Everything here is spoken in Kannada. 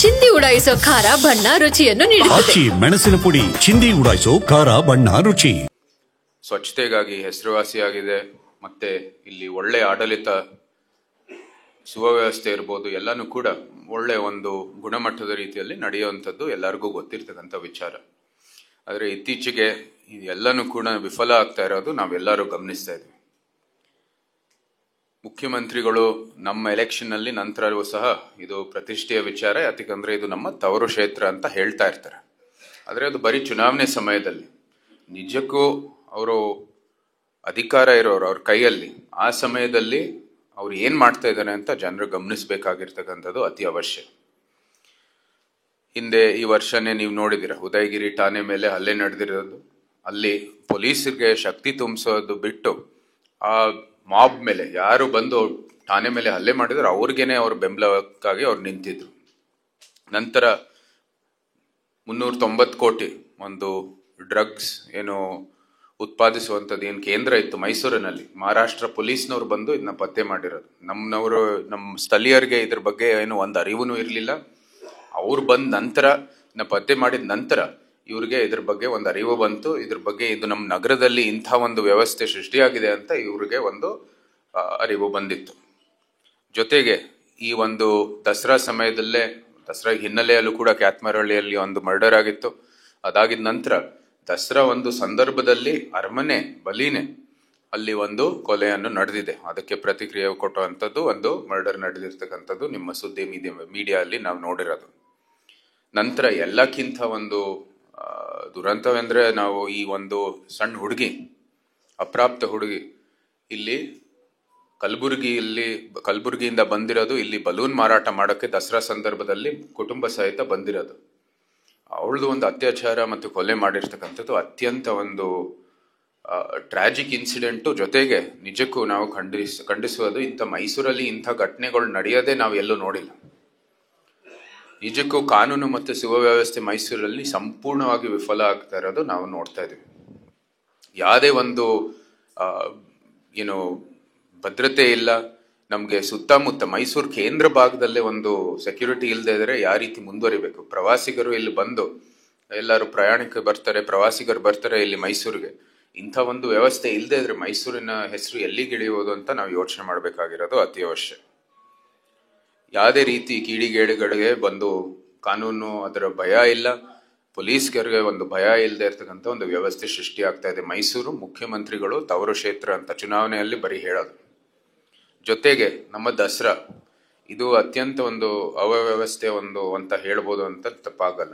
ಚಿಂದಿ ಉಡಾಯಿಸೋ ಖಾರ ಬಣ್ಣ ರುಚಿಯನ್ನು ನೀಡುತ್ತದೆ. ಮೆಣಸಿನ ಪುಡಿ ಚಿಂದಿ ಉಡಾಯಿಸೋ ಖಾರ ಬಣ್ಣ ರುಚಿ. ಸ್ವಚ್ಛತೆಗಾಗಿ ಹೆಸರುವಾಸಿಯಾಗಿದೆ. ಮತ್ತೆ ಇಲ್ಲಿ ಒಳ್ಳೆ ಆಡಳಿತ, ಸುವ್ಯವಸ್ಥೆ ಇರ್ಬೋದು, ಎಲ್ಲಾನು ಕೂಡ ಒಳ್ಳೆ ಒಂದು ಗುಣಮಟ್ಟದ ರೀತಿಯಲ್ಲಿ ನಡೆಯುವಂಥದ್ದು ಎಲ್ಲರಿಗೂ ಗೊತ್ತಿರ್ತಕ್ಕಂಥ ವಿಚಾರ. ಆದರೆ ಇತ್ತೀಚೆಗೆ ಎಲ್ಲನೂ ಕೂಡ ವಿಫಲ ಆಗ್ತಾ ಇರೋದು ನಾವೆಲ್ಲರೂ ಗಮನಿಸ್ತಾ ಇದ್ವಿ. ಮುಖ್ಯಮಂತ್ರಿಗಳು ನಮ್ಮ ಎಲೆಕ್ಷನ್ ಅಲ್ಲಿ ನಂತರವೂ ಸಹ ಇದು ಪ್ರತಿಷ್ಠೆಯ ವಿಚಾರ, ಯಾಕಂದ್ರೆ ಇದು ನಮ್ಮ ತವರು ಕ್ಷೇತ್ರ ಅಂತ ಹೇಳ್ತಾ ಇರ್ತಾರೆ. ಆದರೆ ಅದು ಬರೀ ಚುನಾವಣೆ ಸಮಯದಲ್ಲಿ. ನಿಜಕ್ಕೂ ಅವರು ಅಧಿಕಾರ ಇರೋರು ಅವ್ರ ಕೈಯಲ್ಲಿ, ಆ ಸಮಯದಲ್ಲಿ ಅವ್ರು ಏನ್ ಮಾಡ್ತಾ ಇದ್ದಾರೆ ಅಂತ ಜನರು ಗಮನಿಸಬೇಕಾಗಿರ್ತಕ್ಕಂಥದ್ದು ಅತಿ ಅವಶ್ಯ. ಹಿಂದೆ ಈ ವರ್ಷನೇ ನೀವು ನೋಡಿದಿರ, ಉದಯಗಿರಿ ಠಾಣೆ ಮೇಲೆ ಹಲ್ಲೆ ನಡೆದಿರೋದು. ಅಲ್ಲಿ ಪೊಲೀಸರಿಗೆ ಶಕ್ತಿ ತುಂಬಿಸೋದು ಬಿಟ್ಟು ಆ ಮಾಬ್ ಮೇಲೆ ಯಾರು ಬಂದು ಠಾಣೆ ಮೇಲೆ ಹಲ್ಲೆ ಮಾಡಿದ್ರು ಅವ್ರಿಗೇನೆ ಅವ್ರ ಬೆಂಬಲಕ್ಕಾಗಿ ಅವ್ರು ನಿಂತಿದ್ರು. ನಂತರ 390 ಕೋಟಿ ಒಂದು ಡ್ರಗ್ಸ್ ಏನು ಉತ್ಪಾದಿಸುವಂಥದ್ದು ಏನು ಕೇಂದ್ರ ಇತ್ತು ಮೈಸೂರಿನಲ್ಲಿ, ಮಹಾರಾಷ್ಟ್ರ ಪೊಲೀಸ್ನವ್ರು ಬಂದು ಇದನ್ನ ಪತ್ತೆ ಮಾಡಿರೋದು. ನಮ್ಮ ಸ್ಥಳೀಯರಿಗೆ ಇದ್ರ ಬಗ್ಗೆ ಏನು ಒಂದು ಅರಿವು ಇರಲಿಲ್ಲ. ಅವ್ರು ಬಂದ ನಂತರ ಪತ್ತೆ ಮಾಡಿದ ನಂತರ ಇವ್ರಿಗೆ ಇದ್ರ ಬಗ್ಗೆ ಒಂದು ಅರಿವು ಬಂತು. ಇದ್ರ ಬಗ್ಗೆ ಇದು ನಮ್ಮ ನಗರದಲ್ಲಿ ಇಂಥ ಒಂದು ವ್ಯವಸ್ಥೆ ಸೃಷ್ಟಿಯಾಗಿದೆ ಅಂತ ಇವ್ರಿಗೆ ಒಂದು ಅರಿವು ಬಂದಿತ್ತು. ಜೊತೆಗೆ ಈ ಒಂದು ದಸರಾ ಸಮಯದಲ್ಲೇ, ದಸರಾ ಹಿನ್ನೆಲೆಯಲ್ಲೂ ಕೂಡ ಕ್ಯಾತ್ಮಾರಹಳ್ಳಿಯಲ್ಲಿ ಒಂದು ಮರ್ಡರ್ ಆಗಿತ್ತು. ಅದಾಗಿದ ನಂತರ ದಸರಾ ಒಂದು ಸಂದರ್ಭದಲ್ಲಿ ಅರಮನೆ ಬಲಿನೇ ಅಲ್ಲಿ ಒಂದು ಕೊಲೆಯನ್ನು ನಡೆದಿದೆ. ಅದಕ್ಕೆ ಪ್ರತಿಕ್ರಿಯೆ ಕೊಟ್ಟುವಂಥದ್ದು ಒಂದು ಮರ್ಡರ್ ನಡೆದಿರ್ತಕ್ಕಂಥದ್ದು ನಿಮ್ಮ ಸುದ್ದಿ ಮೀಡಿಯಾ ಅಲ್ಲಿ ನಾವು ನೋಡಿರೋದು. ನಂತರ ಎಲ್ಲಕ್ಕಿಂತ ಒಂದು ದುರಂತವೆಂದ್ರೆ, ನಾವು ಈ ಒಂದು ಸಣ್ಣ ಹುಡುಗಿ, ಅಪ್ರಾಪ್ತ ಹುಡುಗಿ ಇಲ್ಲಿ ಕಲಬುರಗಿಯಿಂದ ಬಂದಿರೋದು, ಇಲ್ಲಿ ಬಲೂನ್ ಮಾರಾಟ ಮಾಡೋಕ್ಕೆ ದಸರಾ ಸಂದರ್ಭದಲ್ಲಿ ಕುಟುಂಬ ಸಹಿತ ಬಂದಿರೋದು. ಅವಳದು ಒಂದು ಅತ್ಯಾಚಾರ ಮತ್ತು ಕೊಲೆ ಮಾಡಿರ್ತಕ್ಕಂಥದ್ದು ಅತ್ಯಂತ ಒಂದು ಟ್ರಾಜಿಕ್ ಇನ್ಸಿಡೆಂಟು. ಜೊತೆಗೆ ನಿಜಕ್ಕೂ ನಾವು ಖಂಡಿಸುವುದು, ಇಂಥ ಮೈಸೂರಲ್ಲಿ ಇಂಥ ಘಟನೆಗಳು ನಡೆಯೋದೇ ನಾವು ಎಲ್ಲೂ ನೋಡಿಲ್ಲ. ನಿಜಕ್ಕೂ ಕಾನೂನು ಮತ್ತು ಸುವ್ಯವಸ್ಥೆ ಮೈಸೂರಲ್ಲಿ ಸಂಪೂರ್ಣವಾಗಿ ವಿಫಲ ಆಗ್ತಾ ಇರೋದು ನಾವು ನೋಡ್ತಾ ಇದ್ದೀವಿ. ಯಾವುದೇ ಒಂದು ಏನು ಭದ್ರತೆ ಇಲ್ಲ ನಮ್ಗೆ. ಸುತ್ತಮುತ್ತ ಮೈಸೂರು ಕೇಂದ್ರ ಭಾಗದಲ್ಲೇ ಒಂದು ಸೆಕ್ಯೂರಿಟಿ ಇಲ್ಲದೆ ಇದ್ರೆ ಯಾವ ರೀತಿ ಮುಂದುವರಿಬೇಕು? ಪ್ರವಾಸಿಗರು ಇಲ್ಲಿ ಬಂದು, ಎಲ್ಲರೂ ಪ್ರವಾಸಿಗರು ಬರ್ತಾರೆ ಇಲ್ಲಿ ಮೈಸೂರಿಗೆ. ಇಂಥ ಒಂದು ವ್ಯವಸ್ಥೆ ಇಲ್ಲದೆ ಇದ್ರೆ ಮೈಸೂರಿನ ಹೆಸರು ಎಲ್ಲಿಗಿಳಿಯುವುದು ಅಂತ ನಾವು ಯೋಚನೆ ಮಾಡಬೇಕಾಗಿರೋದು ಅತಿ ಅವಶ್ಯ. ಯಾವುದೇ ರೀತಿ ಕಿಡಿಗೇಡಿಗಳಿಗೆ ಬಂದು ಕಾನೂನು ಅದರ ಭಯ ಇಲ್ಲ, ಪೊಲೀಸ್ಗರಿಗೆ ಒಂದು ಭಯ ಇಲ್ಲದೆ ಇರ್ತಕ್ಕಂಥ ಒಂದು ವ್ಯವಸ್ಥೆ ಸೃಷ್ಟಿ ಆಗ್ತಾ ಇದೆ. ಮೈಸೂರು ಮುಖ್ಯಮಂತ್ರಿಗಳು ತವರು ಕ್ಷೇತ್ರ ಅಂತ ಚುನಾವಣೆಯಲ್ಲಿ ಬರೀ ಹೇಳೋದು. ಜೊತೆಗೆ ನಮ್ಮ ದಸರಾ ಇದು ಅತ್ಯಂತ ಒಂದು ಅವ್ಯವಸ್ಥೆ ಅಂತ ಹೇಳ್ಬೋದು ಅಂತ ತಪ್ಪಾಗಲ್ಲ.